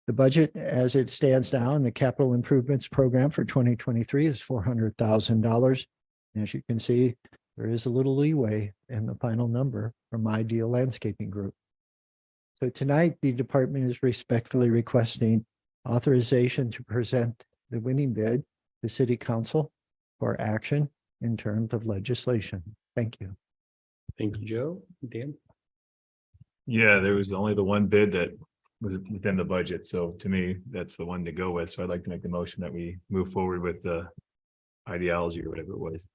The budget as it stands now in the capital improvements program for 2023 is $400,000. As you can see, there is a little leeway in the final number from Ideal Landscaping Group. So tonight, the department is respectfully requesting authorization to present the winning bid to City Council for action in terms of legislation. Thank you. Thank you, Joe. Dan? Yeah, there was only the one bid that was within the budget. So to me, that's the one to go with. So I'd like to make the motion that we move forward with the ideology or whatever it was.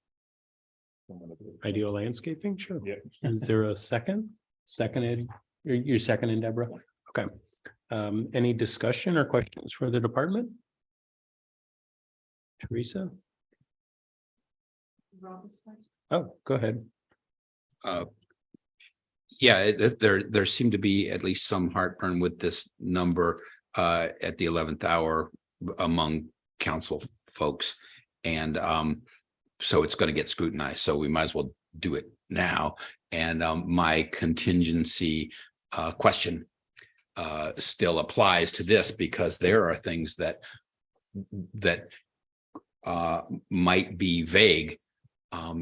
Ideal Landscaping, sure. Yeah. Is there a second? Seconded, you're seconding, Deborah? Okay. Any discussion or questions for the department? Teresa? Oh, go ahead. Yeah, there seemed to be at least some heartburn with this number at the 11th hour among council folks. And so it's going to get scrutinized. So we might as well do it now. And my contingency question still applies to this, because there are things that might be vague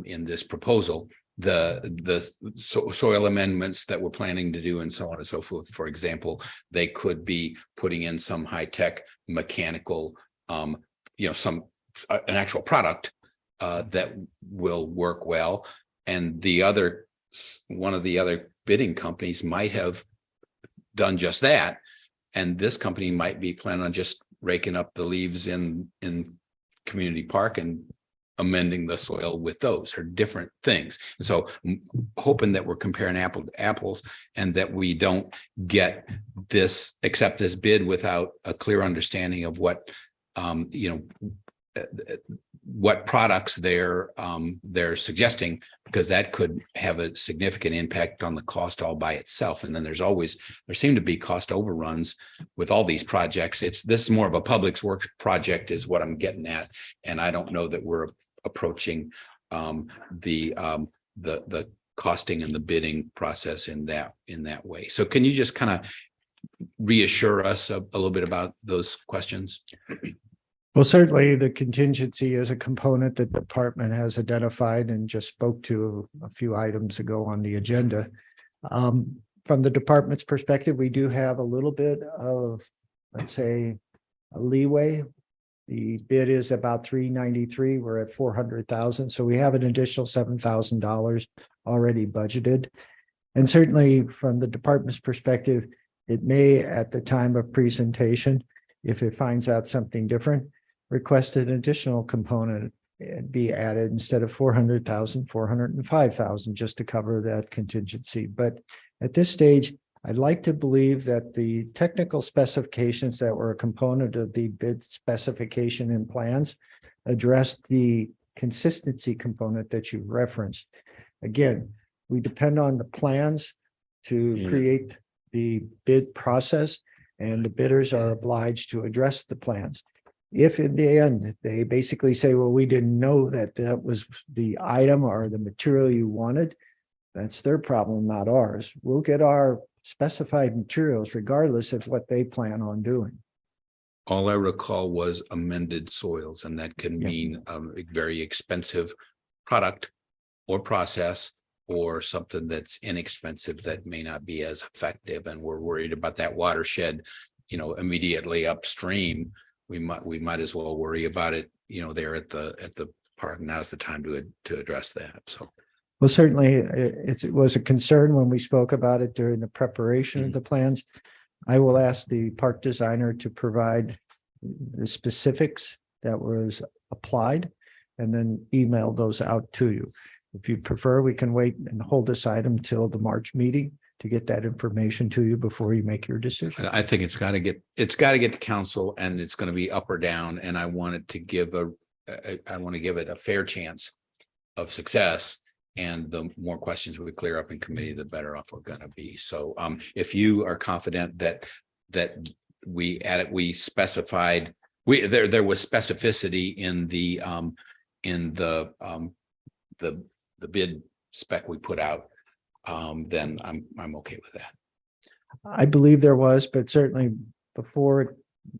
in this proposal. The soil amendments that we're planning to do and so on and so forth. For example, they could be putting in some high-tech mechanical, an actual product that will work well. And one of the other bidding companies might have done just that. And this company might be planning on just raking up the leaves in Community Park and amending the soil with those are different things. And so hoping that we're comparing apples to apples and that we don't accept this bid without a clear understanding of what products they're suggesting, because that could have a significant impact on the cost all by itself. And then there seem to be cost overruns with all these projects. This is more of a public works project is what I'm getting at. And I don't know that we're approaching the costing and the bidding process in that way. So can you just kind of reassure us a little bit about those questions? Well, certainly the contingency is a component that the department has identified and just spoke to a few items ago on the agenda. From the department's perspective, we do have a little bit of, let's say, a leeway. The bid is about $393. We're at $400,000. So we have an additional $7,000 already budgeted. And certainly from the department's perspective, it may, at the time of presentation, if it finds out something different, request an additional component be added instead of $400,000, $405,000, just to cover that contingency. But at this stage, I'd like to believe that the technical specifications that were a component of the bid specification and plans addressed the consistency component that you referenced. Again, we depend on the plans to create the bid process, and the bidders are obliged to address the plans. If in the end, they basically say, well, we didn't know that that was the item or the material you wanted, that's their problem, not ours. We'll get our specified materials regardless of what they plan on doing. All I recall was amended soils, and that can mean a very expensive product or process, or something that's inexpensive that may not be as effective. And we're worried about that watershed, immediately upstream. We might as well worry about it, there at the part. And now's the time to address that. So. Well, certainly it was a concern when we spoke about it during the preparation of the plans. I will ask the park designer to provide the specifics that was applied and then email those out to you. If you prefer, we can wait and hold this item till the March meeting to get that information to you before you make your decision. I think it's got to get to council, and it's going to be up or down. And I want it to give I want to give it a fair chance of success. And the more questions we clear up in committee, the better off we're going to be. So if you are confident that we specified, there was specificity in the bid spec we put out, then I'm okay with that. I believe there was, but certainly before,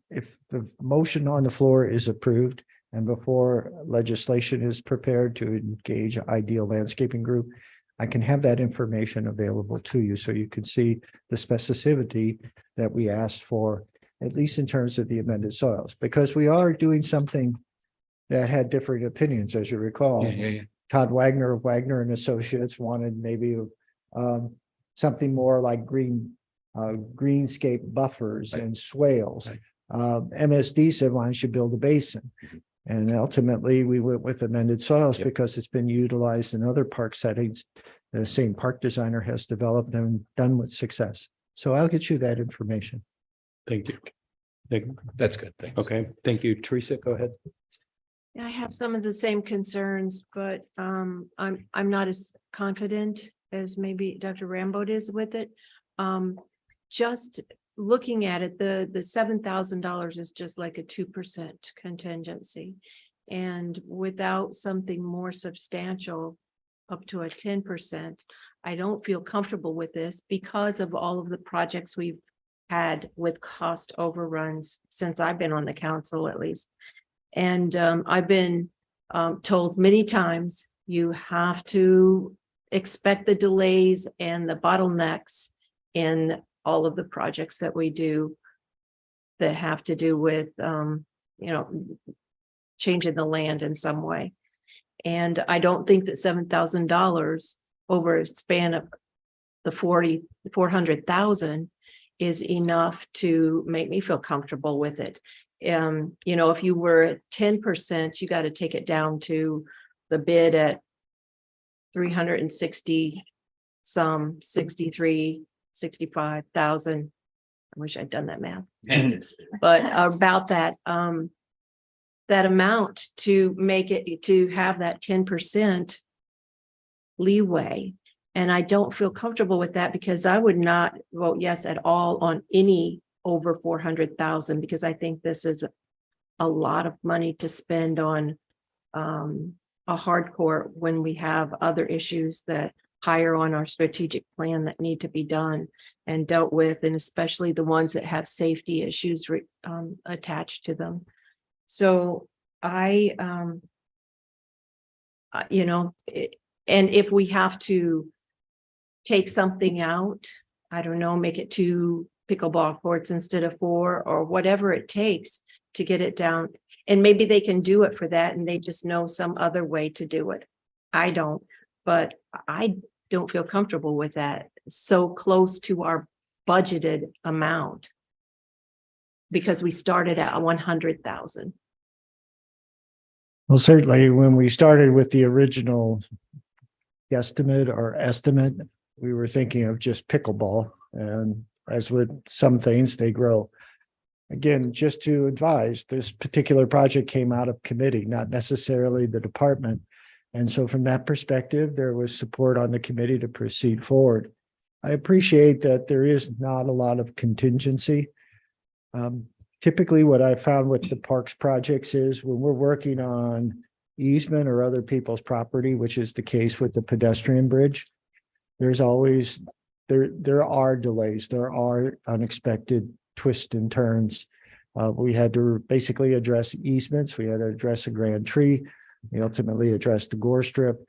if the motion on the floor is approved and before legislation is prepared to engage Ideal Landscaping Group, I can have that information available to you so you can see the specificity that we asked for, at least in terms of the amended soils, because we are doing something that had different opinions, as you recall. Yeah. Todd Wagner of Wagner and Associates wanted maybe something more like greenscape buffers and swales. Right. MSD said, why don't you build a basin? And ultimately, we went with amended soils because it's been utilized in other park settings. The same park designer has developed and done with success. So I'll get you that information. Thank you. That's good. Thanks. Okay, thank you. Teresa, go ahead. I have some of the same concerns, but I'm not as confident as maybe Dr. Rambo is with it. Just looking at it, the $7,000 is just like a 2% contingency. And without something more substantial, up to a 10%, I don't feel comfortable with this because of all of the projects we've had with cost overruns since I've been on the council, at least. And I've been told many times, you have to expect the delays and the bottlenecks in all of the projects that we do that have to do with, changing the land in some way. And I don't think that $7,000 over a span of the 400,000 is enough to make me feel comfortable with it. If you were at 10%, you got to take it down to the bid at 360 some 63, 65,000. I wish I'd done that math, but about that, that amount to make it, to have that 10% leeway. And I don't feel comfortable with that because I would not vote yes at all on any over 400,000, because I think this is a lot of money to spend on a hardcore when we have other issues that higher on our strategic plan that need to be done and dealt with, and especially the ones that have safety issues attached to them. So and if we have to take something out, I don't know, make it 2 pickleball courts instead of 4 or whatever it takes to get it down. And maybe they can do it for that and they just know some other way to do it. I don't, but I don't feel comfortable with that so close to our budgeted amount because we started at 100,000. Well, certainly when we started with the original guesstimate or estimate, we were thinking of just pickleball, and as with some things, they grow. Again, just to advise, this particular project came out of committee, not necessarily the department. And so from that perspective, there was support on the committee to proceed forward. I appreciate that there is not a lot of contingency. Typically, what I found with the parks projects is when we're working on easement or other people's property, which is the case with the pedestrian bridge, there's always, there are delays, there are unexpected twists and turns. We had to basically address easements, we had to address a grand tree, we ultimately addressed the gore strip.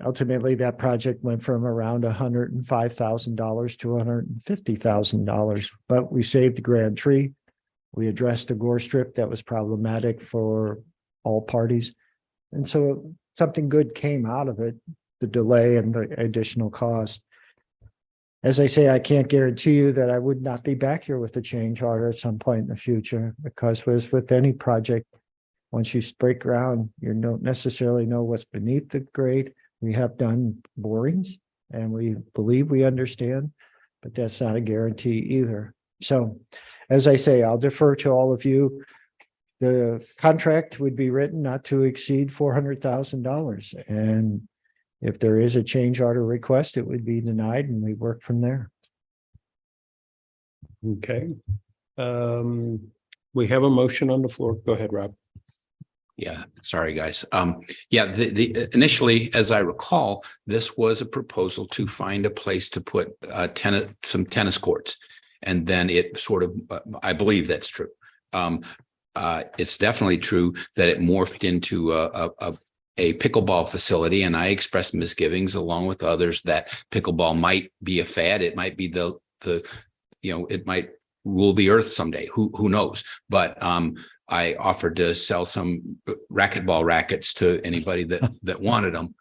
Ultimately, that project went from around $105,000 to $150,000, but we saved the grand tree. We addressed the gore strip that was problematic for all parties. And so something good came out of it, the delay and the additional cost. As I say, I can't guarantee you that I would not be back here with a change order at some point in the future, because as with any project, once you break ground, you don't necessarily know what's beneath the grade. We have done borings and we believe we understand, but that's not a guarantee either. So as I say, I'll defer to all of you. The contract would be written not to exceed $400,000. And if there is a change order request, it would be denied and we work from there. Okay. We have a motion on the floor. Go ahead, Rob. Yeah, sorry, guys. Yeah, the initially, as I recall, this was a proposal to find a place to put some tennis courts. And then it sort of, I believe that's true. It's definitely true that it morphed into a pickleball facility, and I expressed misgivings along with others that pickleball might be a fad. It might be the it might rule the earth someday. Who knows? But I offered to sell some racquetball rackets to anybody that wanted them.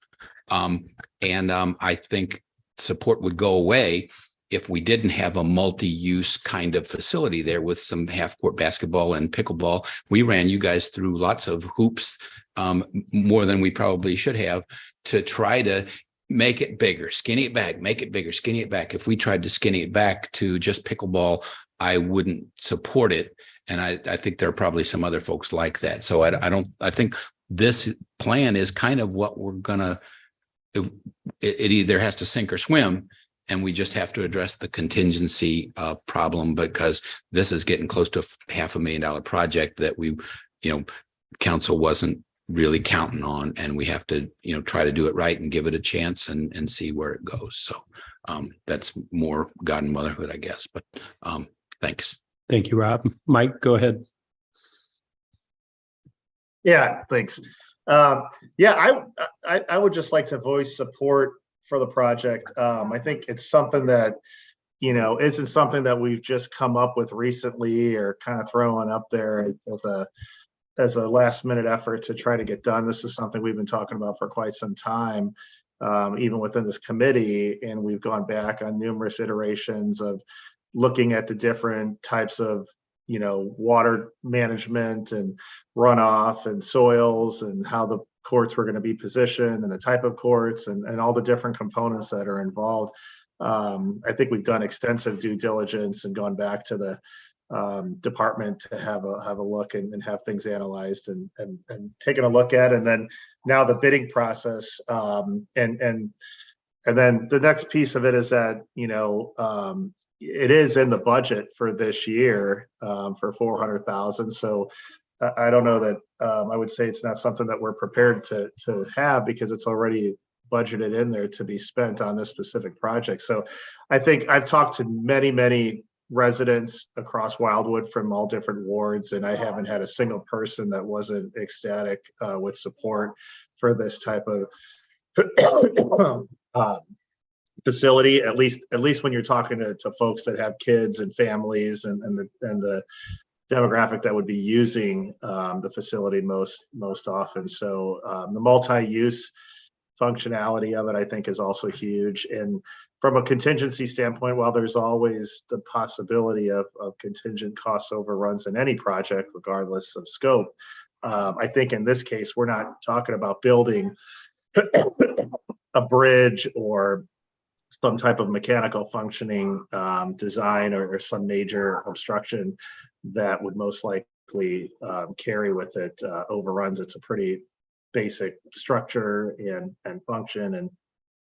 I think support would go away if we didn't have a multi-use kind of facility there with some half-court basketball and pickleball. We ran you guys through lots of hoops, more than we probably should have, to try to make it bigger, skinny it back, make it bigger, skinny it back. If we tried to skinny it back to just pickleball, I wouldn't support it. And I think there are probably some other folks like that. So I think this plan is kind of what we're gonna, it either has to sink or swim. And we just have to address the contingency problem, because this is getting close to $500,000 project that we, council wasn't really counting on, and we have to, try to do it right and give it a chance and see where it goes. So that's more God and motherhood, I guess. But thanks. Thank you, Rob. Mike, go ahead. Yeah, thanks. Yeah, I would just like to voice support for the project. I think it's something that, isn't something that we've just come up with recently or kind of throwing up there as a last minute effort to try to get done. This is something we've been talking about for quite some time, even within this committee. And we've gone back on numerous iterations of looking at the different types of, water management and runoff and soils and how the courts were going to be positioned and the type of courts and all the different components that are involved. I think we've done extensive due diligence and gone back to the department to have a look and have things analyzed and taken a look at. And then now the bidding process and then the next piece of it is that, it is in the budget for this year for $400,000. So I don't know that I would say it's not something that we're prepared to have, because it's already budgeted in there to be spent on this specific project. So I think I've talked to many residents across Wildwood from all different wards, and I haven't had a single person that wasn't ecstatic with support for this type of facility, at least when you're talking to folks that have kids and families and the demographic that would be using the facility most often. So the multi-use functionality of it, I think, is also huge. And from a contingency standpoint, while there's always the possibility of contingent cost overruns in any project, regardless of scope, I think in this case, we're not talking about building a bridge or some type of mechanical functioning design or some major obstruction that would most likely carry with it overruns. It's a pretty basic structure and function. And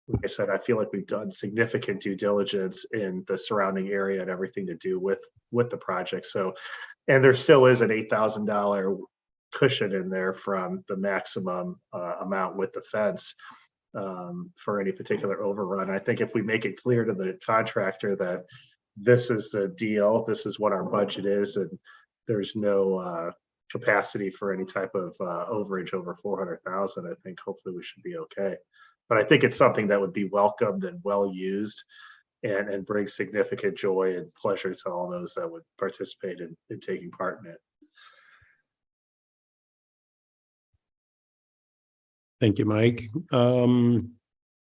like I said, I feel like we've done significant due diligence in the surrounding area and everything to do with the project. So, and there still is an $8,000 cushion in there from the maximum amount with the fence for any particular overrun. I think if we make it clear to the contractor that this is the deal, this is what our budget is, and there's no capacity for any type of overage over 400,000, I think hopefully we should be okay. But I think it's something that would be welcomed and well used and bring significant joy and pleasure to all those that would participate in taking part in it. Thank you, Mike.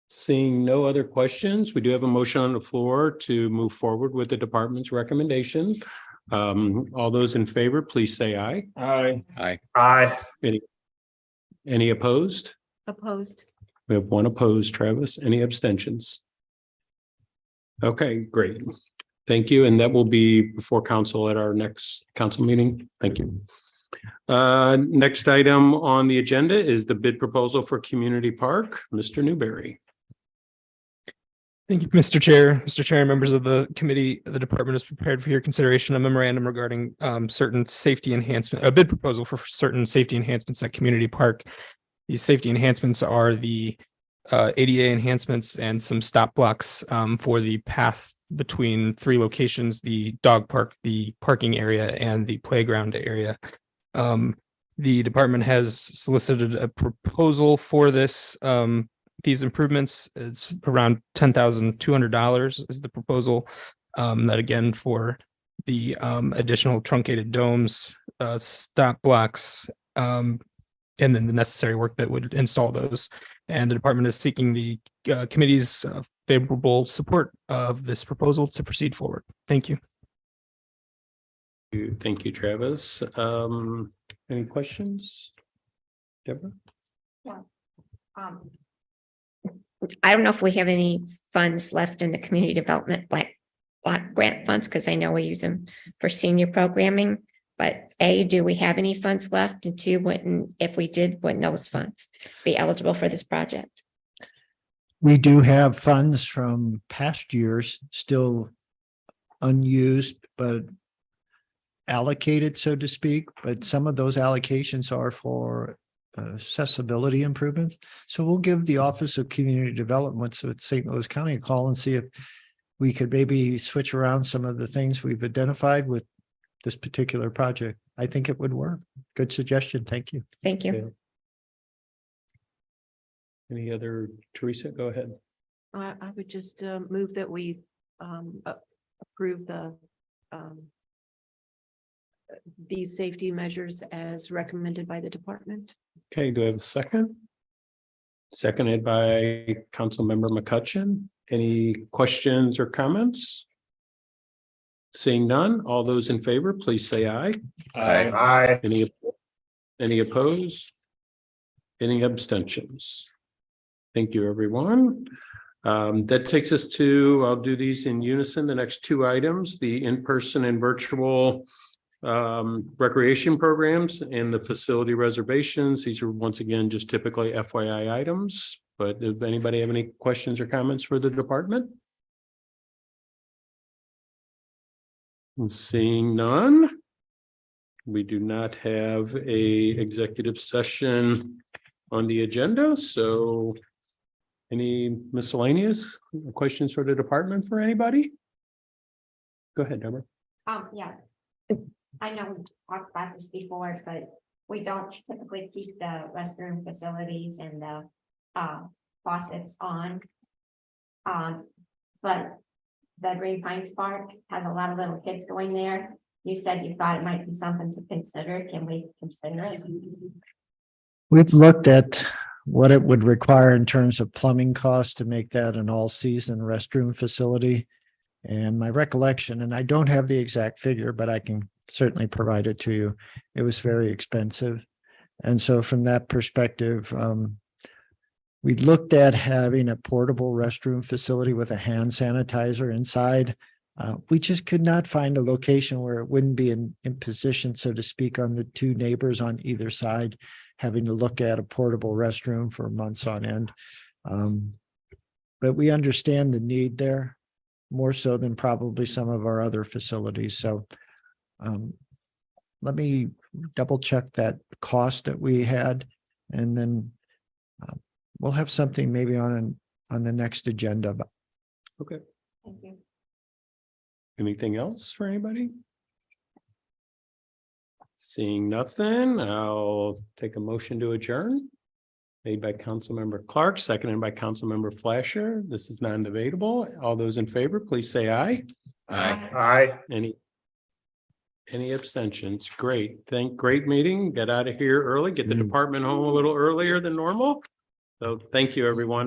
Seeing no other questions, we do have a motion on the floor to move forward with the department's recommendation. All those in favor, please say aye. Aye. Aye. Any opposed? Opposed. We have one opposed, Travis. Any abstentions? Okay, great. Thank you. And that will be before council at our next council meeting. Thank you. Next item on the agenda is the bid proposal for Community Park. Mr. Newberry. Thank you, Mr. Chair. Mr. Chair, and members of the committee, the department is prepared for your consideration a memorandum regarding certain safety enhancement, a bid proposal for certain safety enhancements at Community Park. These safety enhancements are the ADA enhancements and some stop blocks for the path between three locations, the dog park, the parking area, and the playground area. The department has solicited a proposal for this these improvements. It's around $10,200 is the proposal. That again for the additional truncated domes, stop blocks, and then the necessary work that would install those. And the department is seeking the committee's favorable support of this proposal to proceed forward. Thank you. Thank you, Travis. Any questions? Deborah? I don't know if we have any funds left in the community development block grant funds, because I know we use them for senior programming. But A, do we have any funds left? And two, wouldn't, if we did, wouldn't those funds be eligible for this project? We do have funds from past years still unused, but allocated, so to speak, but some of those allocations are for accessibility improvements. So we'll give the Office of Community Development, so it's St. Louis County, a call and see if we could maybe switch around some of the things we've identified with this particular project. I think it would work. Good suggestion. Thank you. Thank you. Any other, Teresa, go ahead. I would just move that we approve the these safety measures as recommended by the department. Okay, do I have a second? Seconded by Councilmember McCutcheon. Any questions or comments? Seeing none, all those in favor, please say aye. Aye. Any opposed? Any abstentions? Thank you, everyone. That takes us to, I'll do these in unison, the next two items, the in-person and virtual recreation programs and the facility reservations. These are once again just typically FYI items, but does anybody have any questions or comments for the department? I'm seeing none. We do not have a executive session on the agenda, so any miscellaneous questions for the department for anybody? Go ahead, Deborah. Yeah. I know we talked about this before, but we don't typically keep the restroom facilities and the faucets on. But the Green Pines Park has a lot of little kids going there. You said you thought it might be something to consider. Can we consider it? We've looked at what it would require in terms of plumbing costs to make that an all-season restroom facility. And my recollection, and I don't have the exact figure, but I can certainly provide it to you. It was very expensive. And so from that perspective, we looked at having a portable restroom facility with a hand sanitizer inside. We just could not find a location where it wouldn't be in position, so to speak, on the two neighbors on either side, having to look at a portable restroom for months on end. But we understand the need there more so than probably some of our other facilities. So let me double check that cost that we had, and then we'll have something maybe on the next agenda. Okay. Thank you. Anything else for anybody? Seeing nothing, I'll take a motion to adjourn. Made by Councilmember Clark, seconded by Councilmember Flasher. This is non-debatable. All those in favor, please say aye. Aye. Any abstentions? Great. Great meeting. Get out of here early, get the department home a little earlier than normal. So thank you, everyone.